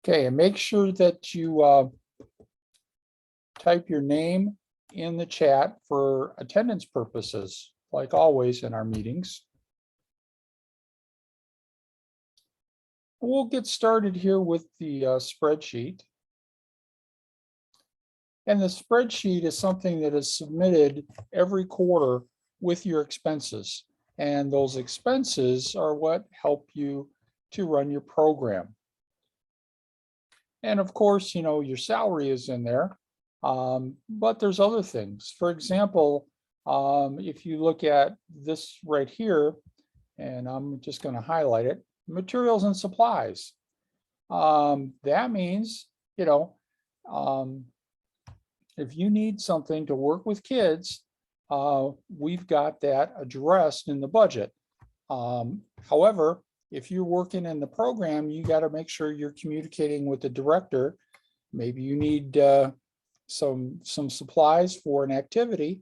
Okay, and make sure that you type your name in the chat for attendance purposes, like always in our meetings. We'll get started here with the spreadsheet. And the spreadsheet is something that is submitted every quarter with your expenses. And those expenses are what help you to run your program. And of course, you know, your salary is in there, but there's other things. For example, if you look at this right here, and I'm just going to highlight it, materials and supplies. That means, you know, if you need something to work with kids, we've got that addressed in the budget. However, if you're working in the program, you got to make sure you're communicating with the director. Maybe you need some supplies for an activity.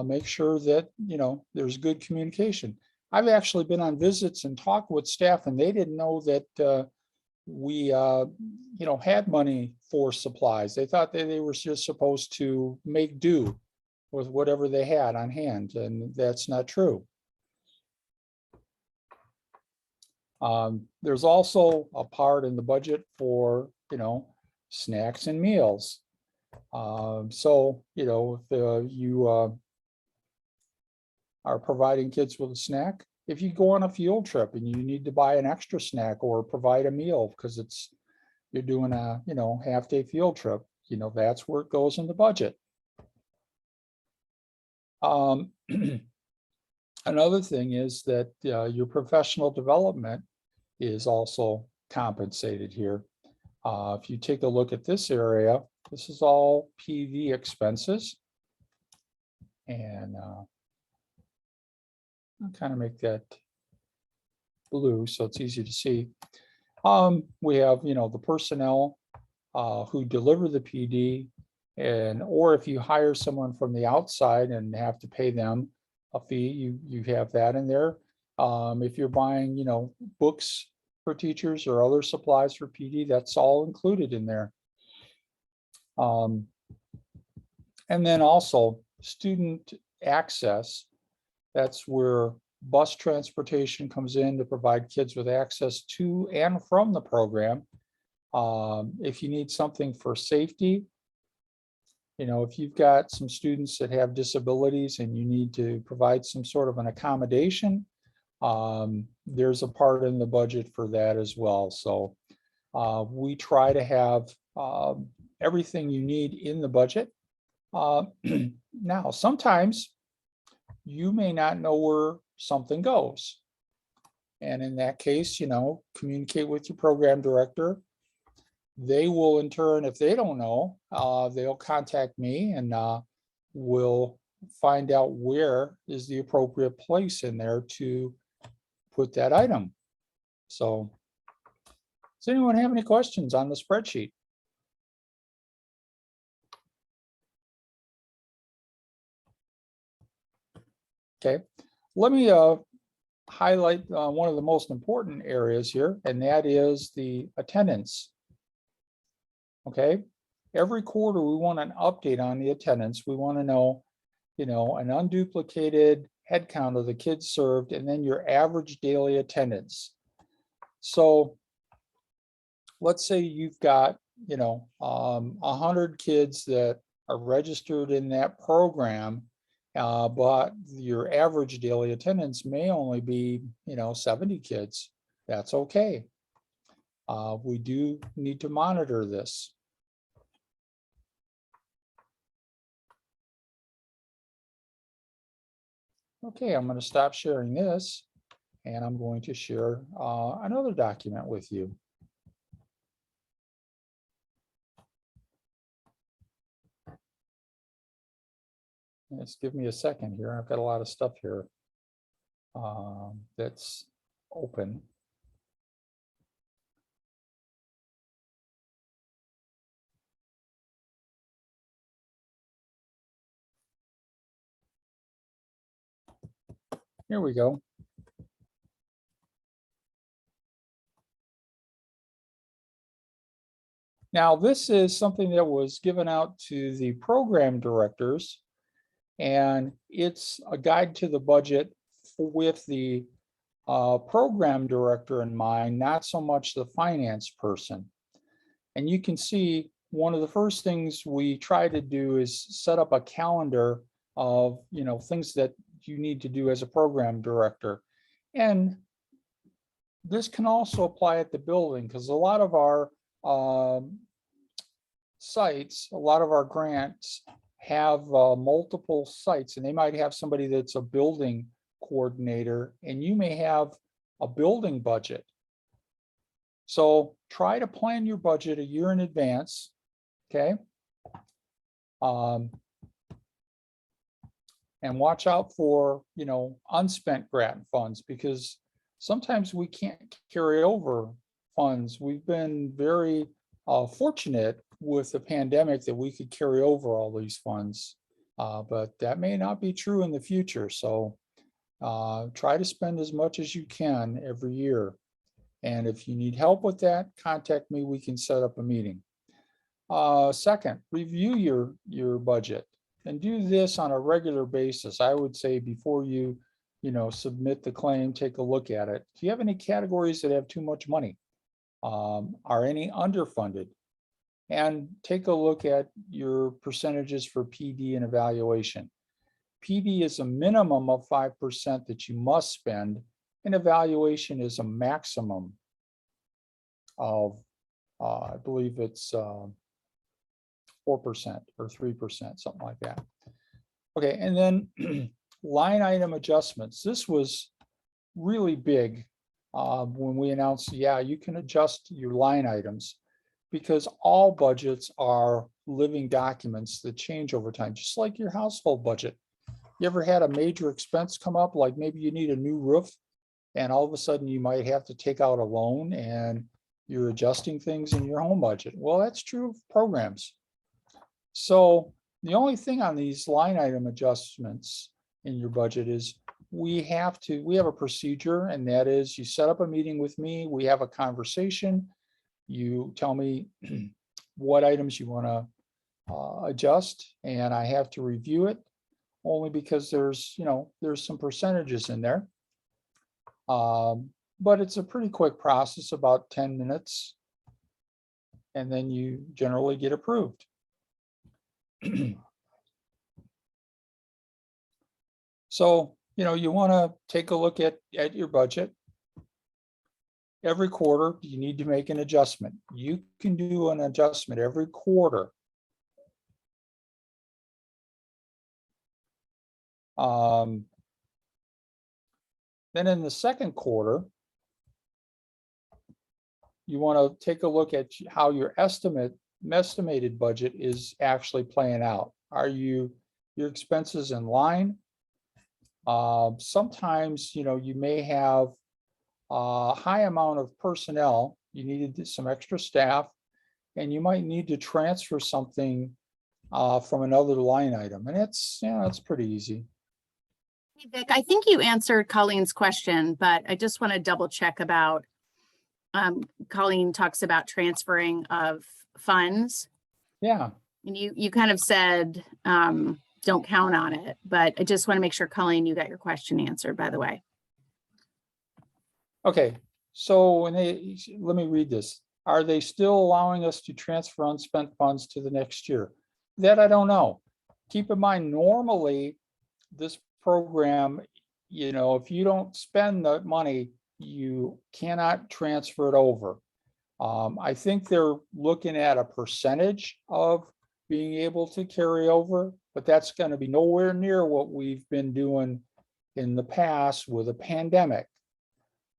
Make sure that, you know, there's good communication. I've actually been on visits and talked with staff, and they didn't know that we, you know, had money for supplies. They thought that they were just supposed to make do with whatever they had on hand, and that's not true. There's also a part in the budget for, you know, snacks and meals. So, you know, if you are providing kids with a snack, if you go on a field trip and you need to buy an extra snack or provide a meal because you're doing a, you know, half-day field trip, you know, that's where it goes in the budget. Another thing is that your professional development is also compensated here. If you take a look at this area, this is all PV expenses. And I'll kind of make that blue so it's easy to see. We have, you know, the personnel who deliver the PD, and or if you hire someone from the outside and have to pay them a fee, you have that in there. If you're buying, you know, books for teachers or other supplies for PD, that's all included in there. And then also student access. That's where bus transportation comes in to provide kids with access to and from the program. If you need something for safety, you know, if you've got some students that have disabilities and you need to provide some sort of an accommodation, there's a part in the budget for that as well. So we try to have everything you need in the budget. Now, sometimes you may not know where something goes. And in that case, you know, communicate with your program director. They will in turn, if they don't know, they'll contact me and we'll find out where is the appropriate place in there to put that item. So does anyone have any questions on the spreadsheet? Okay, let me highlight one of the most important areas here, and that is the attendance. Okay, every quarter we want an update on the attendance. We want to know, you know, an unduplicated head count of the kids served, and then your average daily attendance. So let's say you've got, you know, 100 kids that are registered in that program, but your average daily attendance may only be, you know, 70 kids. That's okay. We do need to monitor this. Okay, I'm going to stop sharing this, and I'm going to share another document with you. Just give me a second here. I've got a lot of stuff here that's open. Here we go. Now, this is something that was given out to the program directors, and it's a guide to the budget with the program director in mind, not so much the finance person. And you can see one of the first things we try to do is set up a calendar of, things that you need to do as a program director. And this can also apply at the building, because a lot of our sites, a lot of our grants have multiple sites, and they might have somebody that's a building coordinator, and you may have a building budget. So try to plan your budget a year in advance, okay? And watch out for, unspent grant funds, because sometimes we can't carry over funds. We've been very fortunate with the pandemic that we could carry over all these funds, but that may not be true in the future. So try to spend as much as you can every year. And if you need help with that, contact me. We can set up a meeting. Second, review your budget, and do this on a regular basis. I would say before you, submit the claim, take a look at it. Do you have any categories that have too much money? Are any underfunded? And take a look at your percentages for PD and evaluation. PD is a minimum of 5% that you must spend, and evaluation is a maximum of, I believe it's 4% or 3%, something like that. Okay, and then line item adjustments. This was really big when we announced, yeah, you can adjust your line items, because all budgets are living documents that change over time, just like your household budget. You ever had a major expense come up, like maybe you need a new roof, and all of a sudden you might have to take out a loan and you're adjusting things in your home budget? Well, that's true of programs. So the only thing on these line item adjustments in your budget is we have a procedure, and that is you set up a meeting with me, we have a conversation, you tell me what items you want to adjust, and I have to review it, only because there's some percentages in there. But it's a pretty quick process, about 10 minutes, and then you generally get approved. So, you want to take a look at your budget. Every quarter, you need to make an adjustment. You can do an adjustment every quarter. Then in the second quarter, you want to take a look at how your estimated budget is actually playing out. Are your expenses in line? Sometimes, you may have a high amount of personnel. You needed some extra staff, and you might need to transfer something from another line item. And it's pretty easy. Hey, Vic, I think you answered Colleen's question, but I just want to double check about, Colleen talks about transferring of funds. Yeah. And you kind of said, don't count on it, but I just want to make sure, Colleen, you got your question answered, by the way. Okay, so let me read this. Are they still allowing us to transfer unspent funds to the next year? That I don't know. Keep in mind, normally this program, if you don't spend the money, you cannot transfer it over. I think they're looking at a percentage of being able to carry over, but that's going to be nowhere near what we've been doing in the past with a pandemic.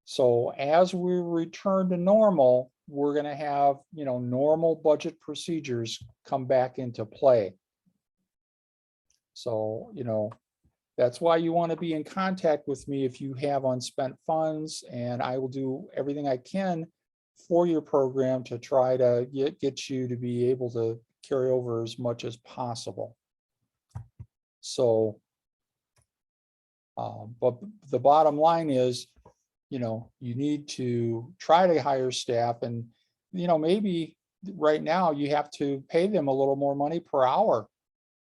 So as we return to normal, we're going to have, normal budget procedures come back into play. So, that's why you want to be in contact with me if you have unspent funds, and I will do everything I can for your program to try to get you to be able to carry over as much as possible. So, but the bottom line is, you need to try to hire staff, and maybe right now you have to pay them a little more money per hour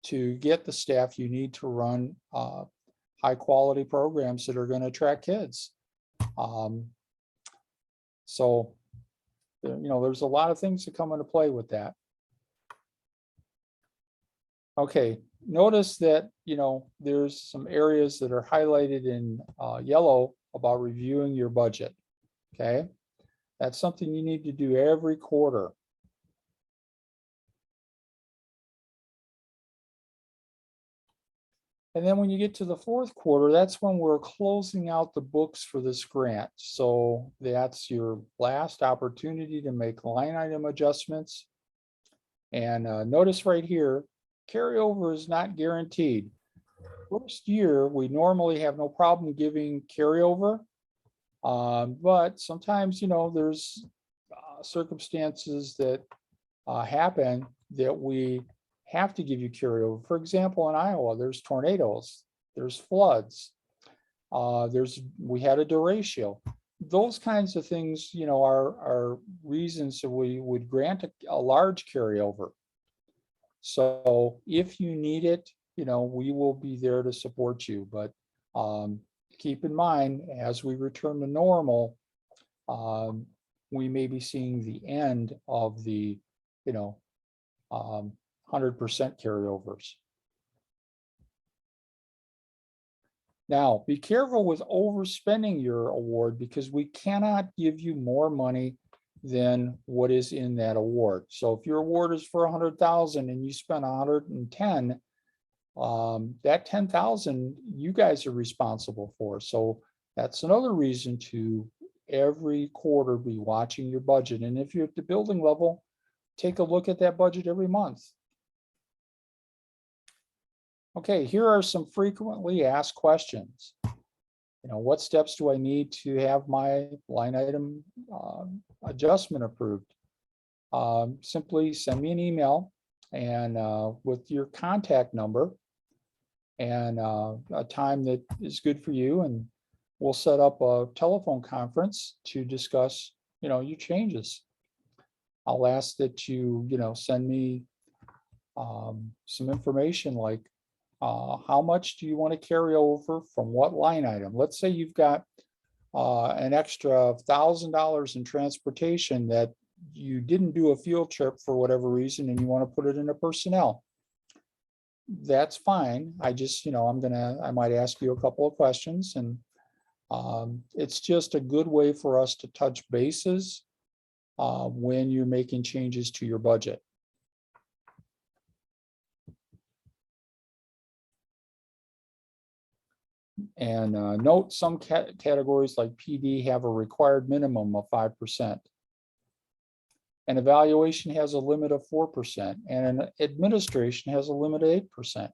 to get the staff you need to run high quality programs that are going to attract kids. So, there's a lot of things that come into play with that. Okay, notice that, there's some areas that are highlighted in yellow about reviewing your budget. Okay, that's something you need to do every quarter. And then when you get to the fourth quarter, that's when we're closing out the books for this grant. So that's your last opportunity to make line item adjustments. And notice right here, carryover is not guaranteed. First year, we normally have no problem giving carryover. But sometimes, there's circumstances that happen that we have to give you carryover. For example, in Iowa, there's tornadoes, there's floods, we had a derecho. Those kinds of things, are reasons that we would grant a large carryover. So if you need it, we will be there to support you. But keep in mind, as we return to normal, we may be seeing the end of the, 100% carryovers. Now, be careful with overspending your award, because we cannot give you more money than what is in that award. So if your award is for 100,000 and you spend 110, that 10,000 you guys are responsible for. So that's another reason to every quarter be watching your budget. And if you're at the building level, take a look at that budget every month. Okay, here are some frequently asked questions. What steps do I need to have my line item adjustment approved? Simply send me an email and with your contact number and a time that is good for you, and we'll set up a telephone conference to discuss, your changes. I'll ask that you, send me some information like how much do you want to carry over from what line item? Let's say you've got an extra $1,000 in transportation that you didn't do a field trip for whatever reason, and you want to put it into personnel. That's fine. I just, I might ask you a couple of questions, and it's just a good way for us to touch bases when you're making changes to your budget. And note some categories like PD have a required minimum of 5%. An evaluation has a limit of 4%, and an administration has a limit of 8%.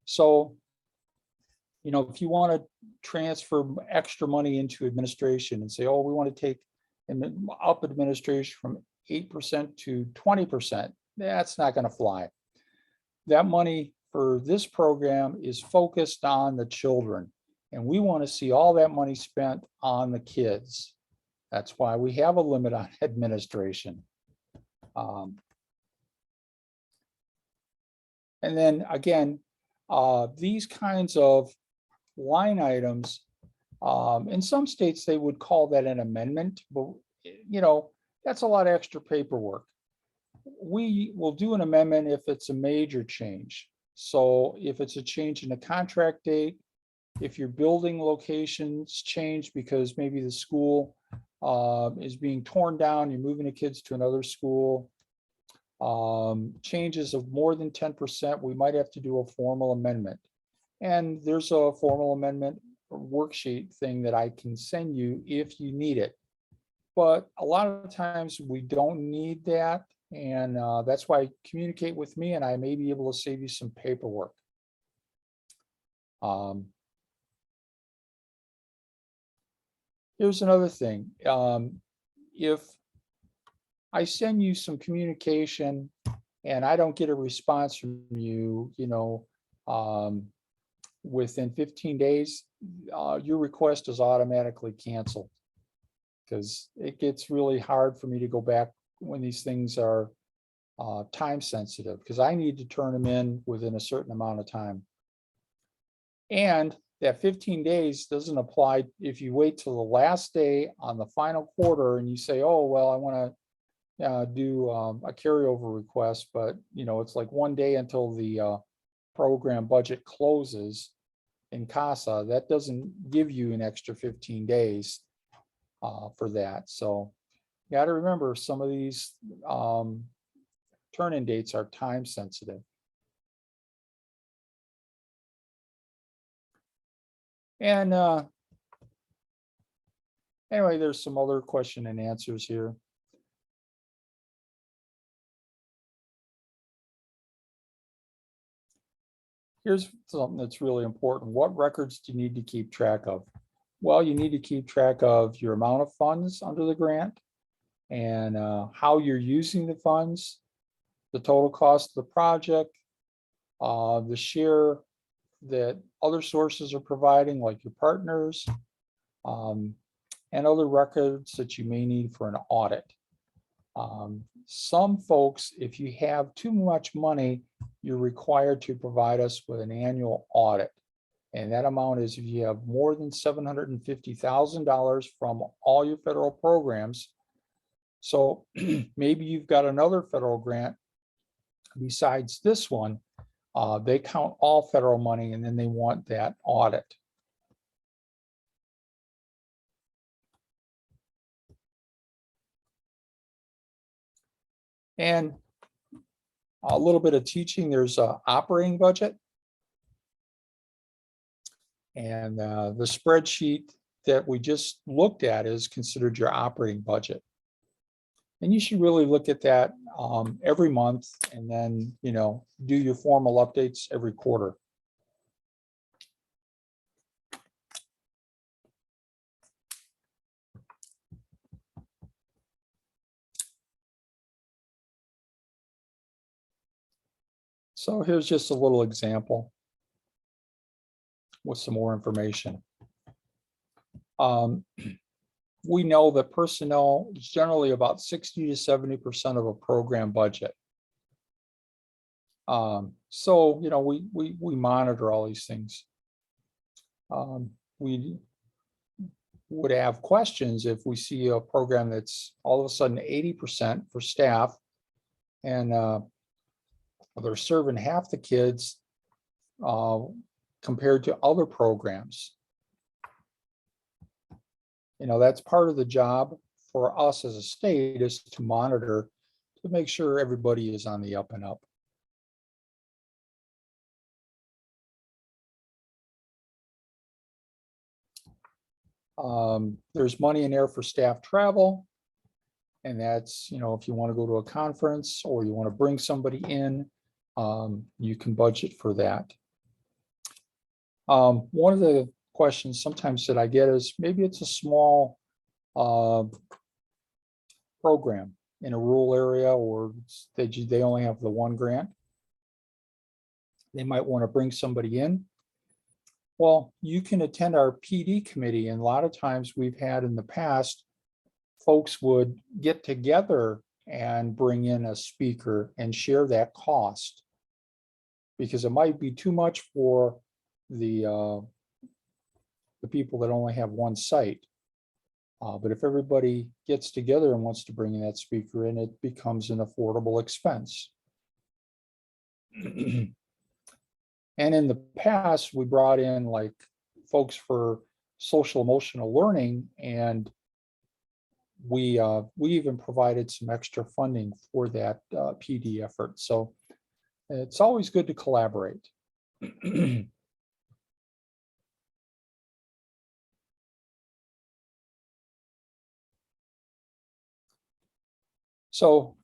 So, if you want to transfer extra money into administration and say, oh, we want to take up administration from 8% to 20%, that's not going to fly. That money for this program is focused on the children, and we want to see all that money spent on the kids. That's why we have a limit on administration. And then again, these kinds of line items, in some states they would call that an amendment, but that's a lot of extra paperwork. We will do an amendment if it's a major change. So if it's a change in the contract date, if your building locations change because maybe the school is being torn down, you're moving the kids to another school, changes of more than 10%, we might have to do a formal amendment. And there's a formal amendment worksheet thing that I can send you if you need it. But a lot of times we don't need that. And that's why communicate with me, and I may be able to save you some paperwork. Here's another thing. If I send you some communication and I don't get a response from you, within 15 days, your request is automatically canceled, because it gets really hard for me to go back when these things are time sensitive, because I need to turn them in within a certain amount of time. And that 15 days doesn't apply if you wait till the last day on the final quarter and you say, oh, well, I want to do a carryover request, but it's like one day until the program budget closes in CASA. That doesn't give you an extra 15 days for that. So you got to remember some of these turn-in dates are time sensitive. And anyway, there's some other question and answers here. Here's something that's really important. What records do you need to keep track of? Well, you need to keep track of your amount of funds under the grant and how you're using the funds, the total cost of the project, the share that other sources are providing, like your partners, and other records that you may need for an audit. Some folks, if you have too much money, you're required to provide us with an annual audit. And that amount is if you have more than $750,000 from all your federal programs. So maybe you've got another federal grant besides this one. They count all federal money and then they want that audit. And a little bit of teaching, there's an operating budget. And the spreadsheet that we just looked at is considered your operating budget. And you should really look at that every month and then, do your formal updates every quarter. So here's just a little example with some more information. We know that personnel is generally about 60 to 70% of a program budget. So, we monitor all these things. We would have questions if we see a program that's all of a sudden 80% for staff and they're serving half the kids compared to other programs. That's part of the job for us as a state, is to monitor to make sure everybody is on the up and up. There's money in there for staff travel. And that's, if you want to go to a conference or you want to bring somebody in, you can budget for that. One of the questions sometimes that I get is maybe it's a small program in a rural area, or they only have the one grant. They might want to bring somebody in. Well, you can attend our PD committee, and a lot of times we've had in the past, folks would get together and bring in a speaker and share that cost, because it might be too much for the people that only have one site. But if everybody gets together and wants to bring in that speaker in, it becomes an affordable expense. And in the past, we brought in like folks for social emotional learning, and we even provided some extra funding for that PD effort. So it's always good to collaborate. So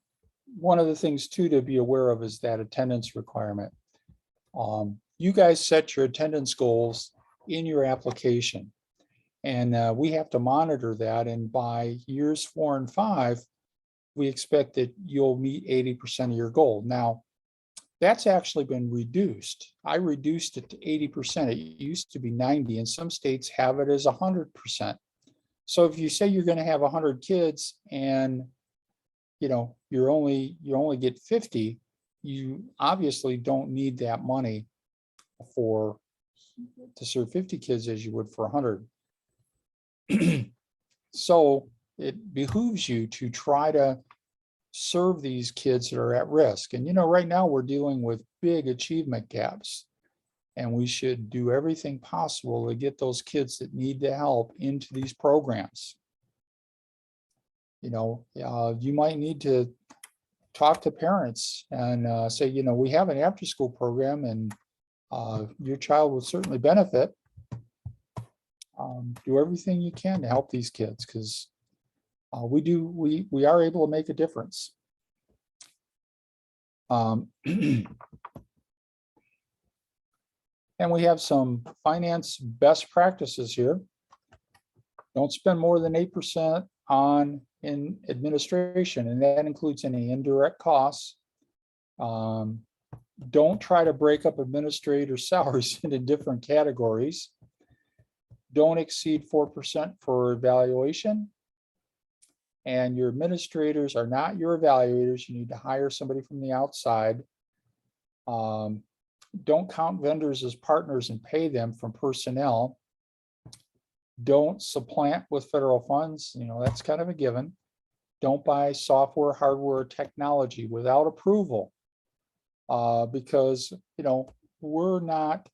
one of the things too to be aware of is that attendance requirement. You guys set your attendance goals in your application, and we have to monitor that. And by years 4 and 5, we expect that you'll meet 80% of your goal. Now, that's actually been reduced. I reduced it to 80%. It used to be 90, and some states have it as 100%. So if you say you're going to have 100 kids and you only get 50, you obviously don't need that money to serve 50 kids as you would for 100. So it behooves you to try to serve these kids that are at risk. And right now we're dealing with big achievement gaps, and we should do everything possible to get those kids that need the help into these programs. You might need to talk to parents and say, we have an after-school program, and your child will certainly benefit. Do everything you can to help these kids, because we are able to make a difference. And we have some finance best practices here. Don't spend more than 8% in administration, and that includes any indirect costs. Don't try to break up administrator salaries into different categories. Don't exceed 4% for evaluation. And your administrators are not your evaluators. You need to hire somebody from the outside. Don't count vendors as partners and pay them from personnel. Don't supplant with federal funds. That's kind of a given. Don't buy software, hardware, or technology without approval, because we're not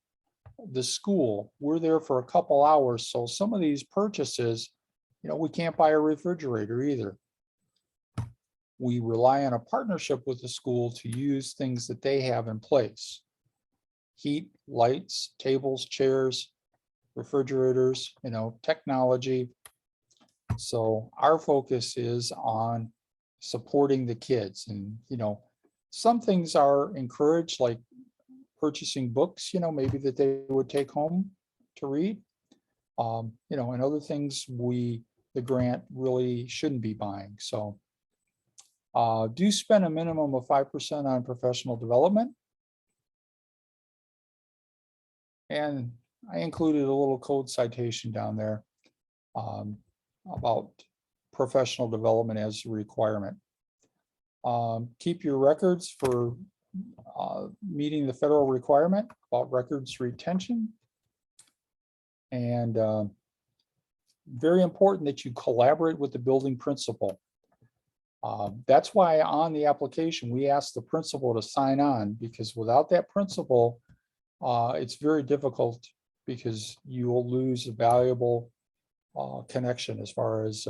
the school. We're there for a couple hours. So some of these purchases, we can't buy a refrigerator either. We rely on a partnership with the school to use things that they have in place. Heat, lights, tables, chairs, refrigerators, technology. So our focus is on supporting the kids. And, some things are encouraged, like purchasing books, maybe that they would take home to read. And other things the grant really shouldn't be buying. So do spend a minimum of 5% on professional development. And I included a little code citation down there about professional development as a requirement. Keep your records for meeting the federal requirement about records retention. And very important that you collaborate with the building principal. That's why on the application, we ask the principal to sign on, because without that principal, it's very difficult, because you will lose a valuable connection as far as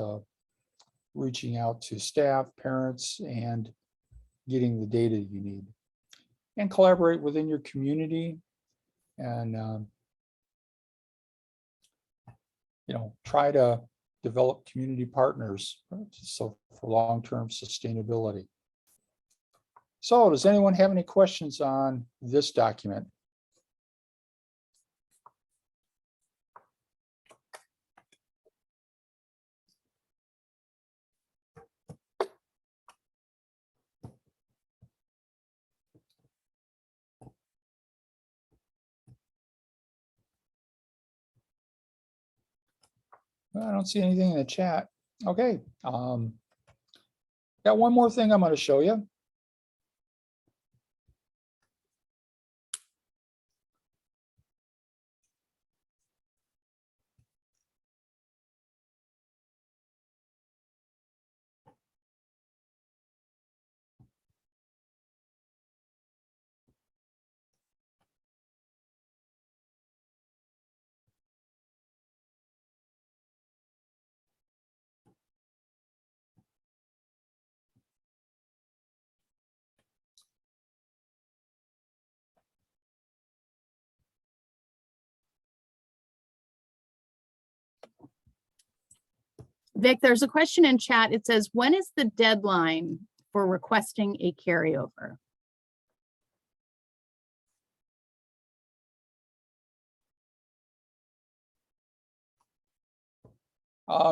reaching out to staff, parents, and getting the data you need. And collaborate within your community, and try to develop community partners, so for long-term sustainability. So does anyone have any questions on this document? I don't see anything in the chat. Okay. Got one more thing I'm going to show you. Vic, there's a question in chat. It says, when is the deadline for requesting a carryover?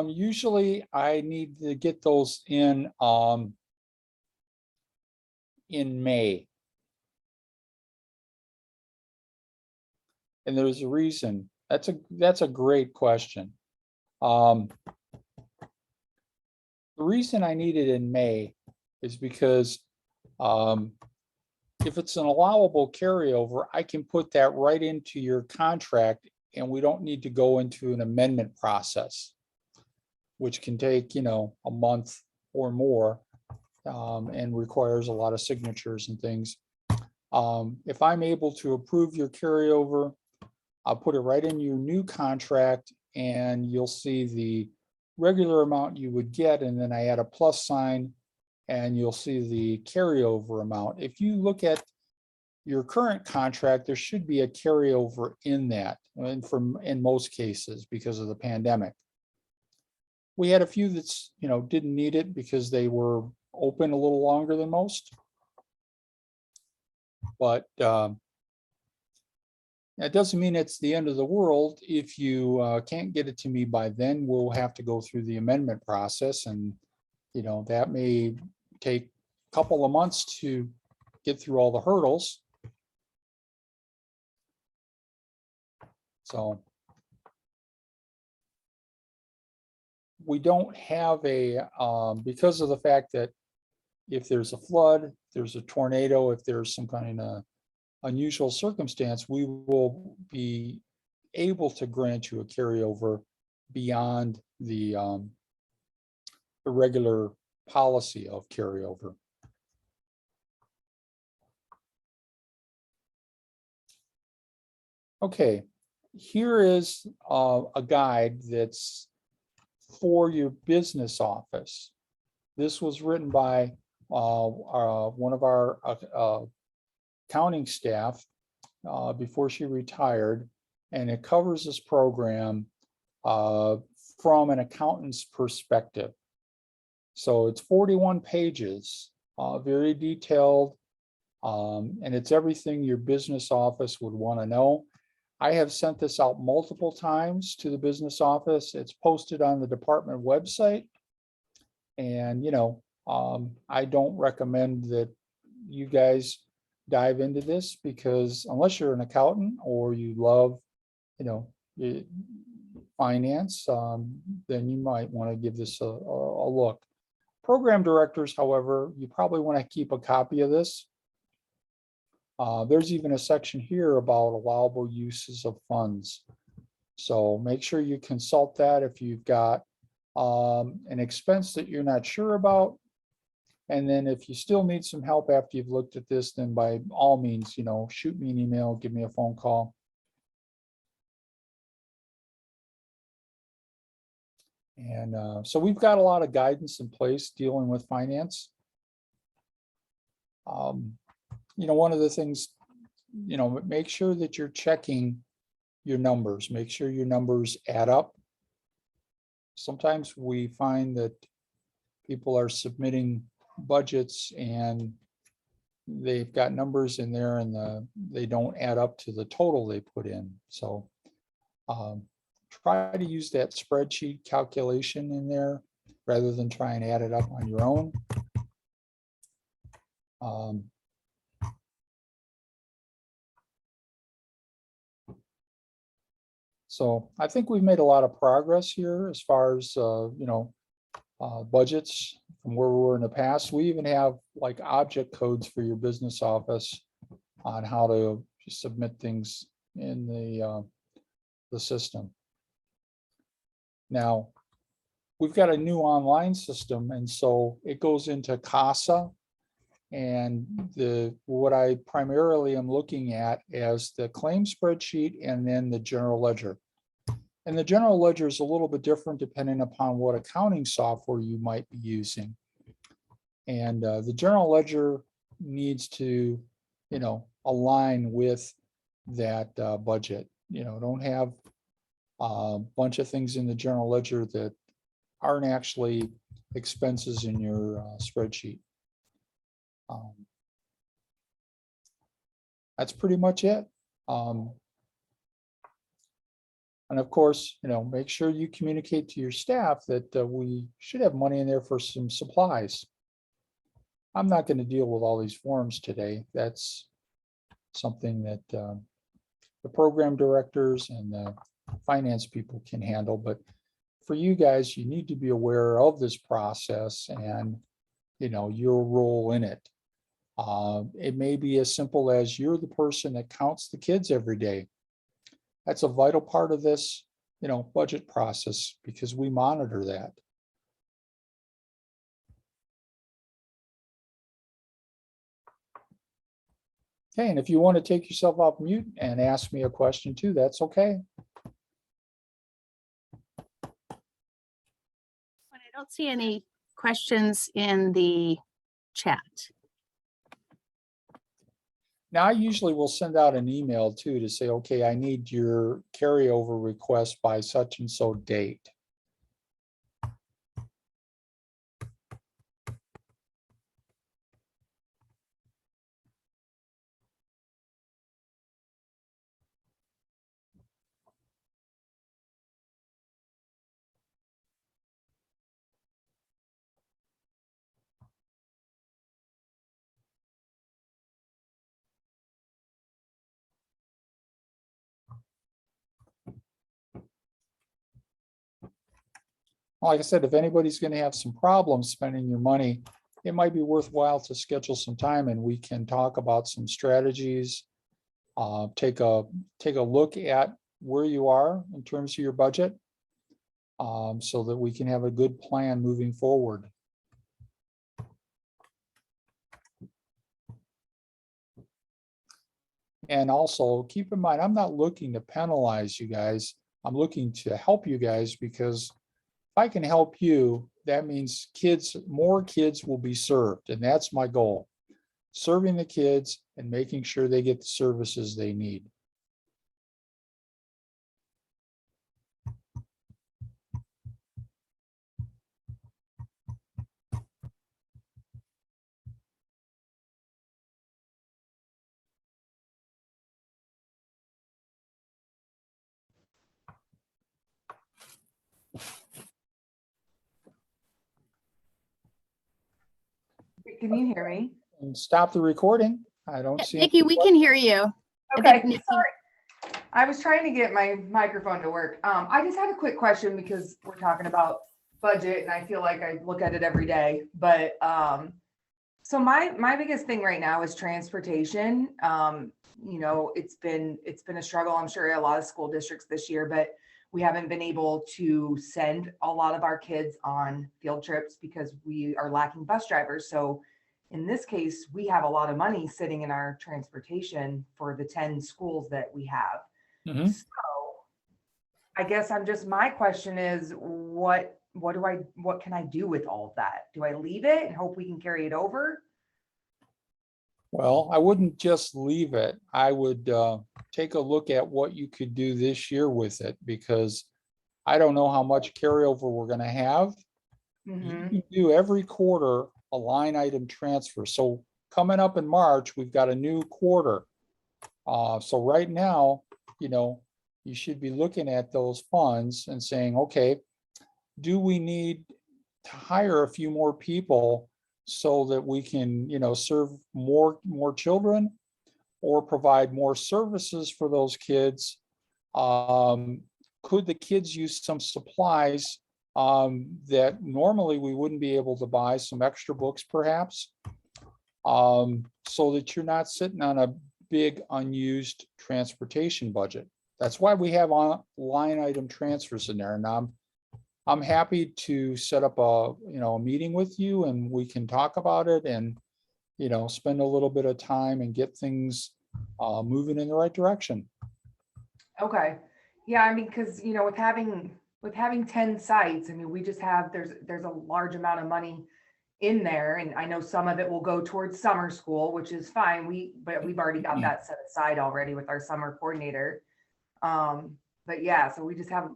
Usually I need to get those in May. And there's a reason. That's a great question. The reason I need it in May is because if it's an allowable carryover, I can put that right into your contract and we don't need to go into an amendment process, which can take, a month or more, and requires a lot of signatures and things. If I'm able to approve your carryover, I'll put it right in your new contract and you'll see the regular amount you would get, and then I add a plus sign and you'll see the carryover amount. If you look at your current contract, there should be a carryover in that, and in most cases because of the pandemic. We had a few that's, didn't need it because they were open a little longer than most. But that doesn't mean it's the end of the world. If you can't get it to me by then, we'll have to go through the amendment process, and that may take a couple of months to get through all the hurdles. So we don't have because of the fact that if there's a flood, if there's a tornado, if there's some kind of unusual circumstance, we will be able to grant you a carryover beyond the regular policy of carryover. Okay, here is a guide that's for your business office. This was written by one of our accounting staff before she retired, and it covers this program from an accountant's perspective. So it's 41 pages, very detailed, and it's everything your business office would want to know. I have sent this out multiple times to the business office. It's posted on the department website. And, I don't recommend that you guys dive into this, because unless you're an accountant or you love, finance, then you might want to give this a look. Program directors, however, you probably want to keep a copy of this. There's even a section here about allowable uses of funds. So make sure you consult that if you've got an expense that you're not sure about. And then if you still need some help after you've looked at this, then by all means, shoot me an email, give me a phone call. And so we've got a lot of guidance in place dealing with finance. One of the things, make sure that you're checking your numbers, make sure your numbers add up. Sometimes we find that people are submitting budgets and they've got numbers in there and they don't add up to the total they put in. So try to use that spreadsheet calculation in there rather than try and add it up on your own. So I think we've made a lot of progress here as far as, budgets from where we were in the past. We even have like object codes for your business office on how to submit things in the system. Now, we've got a new online system, and so it goes into CASA, and what I primarily am looking at as the claim spreadsheet and then the general ledger. And the general ledger is a little bit different depending upon what accounting software you might be using. And the general ledger needs to, align with that budget. Don't have a bunch of things in the general ledger that aren't actually expenses in your spreadsheet. That's pretty much it. And of course, make sure you communicate to your staff that we should have money in there for some supplies. I'm not going to deal with all these forms today. That's something that the program directors and the finance people can handle. But for you guys, you need to be aware of this process and, your role in it. It may be as simple as you're the person that counts the kids every day. That's a vital part of this, budget process because we monitor that. Okay, and if you want to take yourself off mute and ask me a question too, that's okay. I don't see any questions in the chat. Now, I usually will send out an email too to say, okay, I need your carryover request by such and so date. Like I said, if anybody's going to have some problems spending your money, it might be worthwhile to schedule some time and we can talk about some strategies. Take a look at where you are in terms of your budget, so that we can have a good plan moving forward. And also keep in mind, I'm not looking to penalize you guys. I'm looking to help you guys because if I can help you, that means more kids will be served. And that's my goal. Serving the kids and making sure they get the services they need. Can you hear me? And stop the recording. I don't see. Nikki, we can hear you. I think Okay, Nikki- sorry. I was trying to get my microphone to work. I just had a quick question because we're talking about budget and I feel like I look at it every day. But so my biggest thing right now is transportation. It's been a struggle. I'm sure a lot of school districts this year, but we haven't been able to send a lot of our kids on field trips because we are lacking bus drivers. So in this case, we have a lot of money sitting in our transportation for the 10 schools that we have. Mhm. So I guess my question is, what can I do with all of that? Do I leave it and hope we can carry it over? Well, I wouldn't just leave it. I would take a look at what you could do this year with it because I don't know how much carryover we're going to have. Mhm. You do every quarter a line item transfer. So coming up in March, we've got a new quarter. So right now, you should be looking at those funds and saying, okay, do we need to hire a few more people so that we can, serve more children or provide more services for those kids? Could the kids use some supplies that normally we wouldn't be able to buy, some extra books perhaps, so that you're not sitting on a big unused transportation budget? That's why we have line item transfers in there. And I'm happy to set up a meeting with you and we can talk about it and, spend a little bit of time and get things moving in the right direction. Okay. Yeah, I mean, because with having 10 sites, I mean, we just have there's a large amount of money in there, and I know some of it will go towards summer school, which is fine. But we've already got that set aside already with our summer coordinator. But yeah, so we just have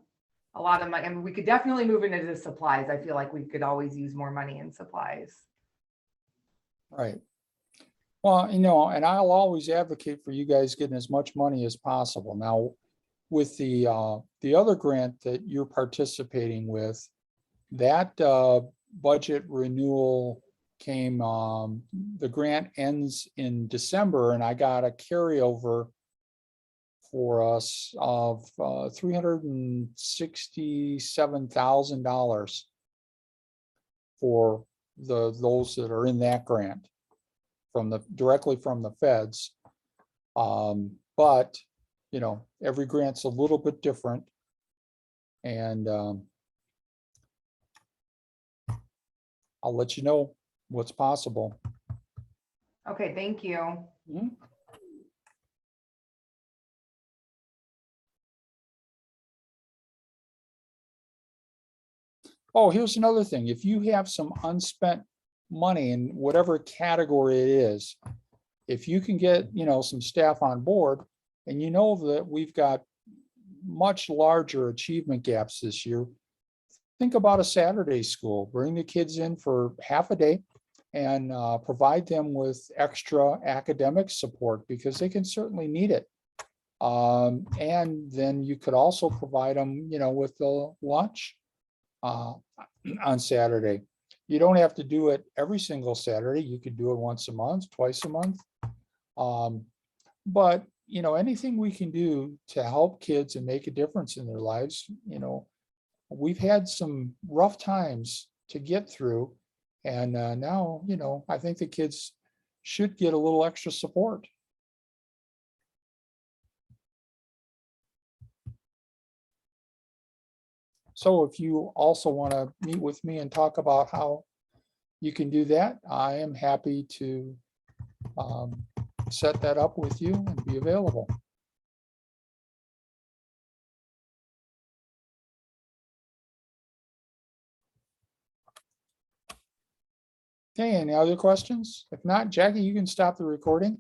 a lot of money, and we could definitely move into the supplies. I feel like we could always use more money in supplies. Right. Well, and I'll always advocate for you guys getting as much money as possible. Now, with the other grant that you're participating with, that budget renewal came, the grant ends in December, and I got a carryover for us of $367,000 for those that are in that grant directly from the feds. But, you know, every grant's a little bit different. And I'll let you know what's possible. Okay, thank you. Mhm. Oh, here's another thing. If you have some unspent money in whatever category it is, if you can get, you know, some staff on board, and you know that we've got much larger achievement gaps this year, think about a Saturday school. Bring the kids in for half a day and provide them with extra academic support because they can certainly need it. And then you could also provide them, you know, with the lunch on Saturday. You don't have to do it every single Saturday. You could do it once a month, twice a month. But, you know, anything we can do to help kids and make a difference in their lives, you know, we've had some rough times to get through. And now, you know, I think the kids should get a little extra support. So if you also want to meet with me and talk about how you can do that, I am happy to set that up with you and be available. Okay, any other questions? If not, Jackie, you can stop the recording.